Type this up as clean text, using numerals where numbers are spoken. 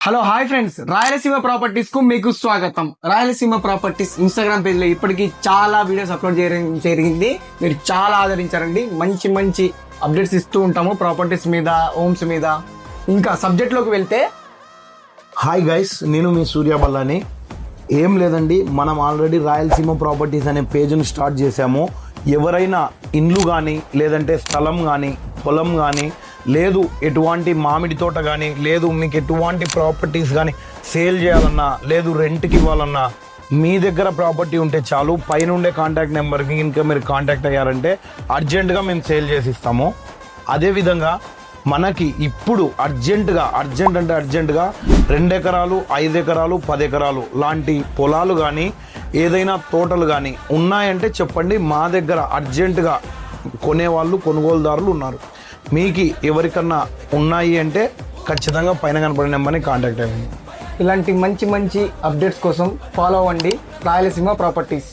Hello hi friends, Rayalaseema properties కు మీకు స్వాగతం. రాయలసీమ ప్రాపర్టీస్ ఇన్స్టాగ్రామ్ పేజ్ లో ఇప్పటికీ చాలా వీడియోస్ అప్లోడ్ జరిగింది. మీరు చాలా ఆదరించారండి. మంచి మంచి అప్డేట్స్ ఇస్తూ ఉంటాము ప్రాపర్టీస్ మీద, హోమ్స్ మీద. ఇంకా సబ్జెక్ట్ లోకి వెళ్తే, హాయ్ గైస్, నేను మీ సూర్య బల్లాని. ఏం లేదండి, మనం ఆల్రెడీ రాయలసీమ ప్రాపర్టీస్ అనే పేజ్ని స్టార్ట్ చేశాము. ఎవరైనా ఇండ్లు కానీ, లేదంటే స్థలం కానీ, పొలం కానీ, లేదు ఎటువంటి మామిడి తోట కానీ, లేదు మీకు ఎటువంటి ప్రాపర్టీస్ కానీ సేల్ చేయాలన్నా, లేదు రెంట్కి ఇవ్వాలన్నా, మీ దగ్గర ప్రాపర్టీ ఉంటే చాలు, పైన ఉండే కాంటాక్ట్ నెంబర్కి ఇంకా మీరు కాంటాక్ట్ అయ్యారంటే అర్జెంటుగా మేము సేల్ చేసి ఇస్తాము. అదేవిధంగా మనకి ఇప్పుడు అర్జెంటుగా 2 ఎకరాలు, 5 ఎకరాలు, 10 ఎకరాలు లాంటి పొలాలు కానీ, ఏదైనా తోటలు కానీ ఉన్నాయంటే చెప్పండి. మా దగ్గర అర్జెంటుగా కొనేవాళ్ళు, కొనుగోలుదారులు ఉన్నారు. మీకు ఎవరికన్నా ఉన్నాయి అంటే ఖచ్చితంగా పైన కనపడే నెంబర్ని కాంటాక్ట్ అవ్వండి. ఇలాంటి మంచి మంచి అప్డేట్స్ కోసం ఫాలో అవ్వండి రాయలసీమ ప్రాపర్టీస్.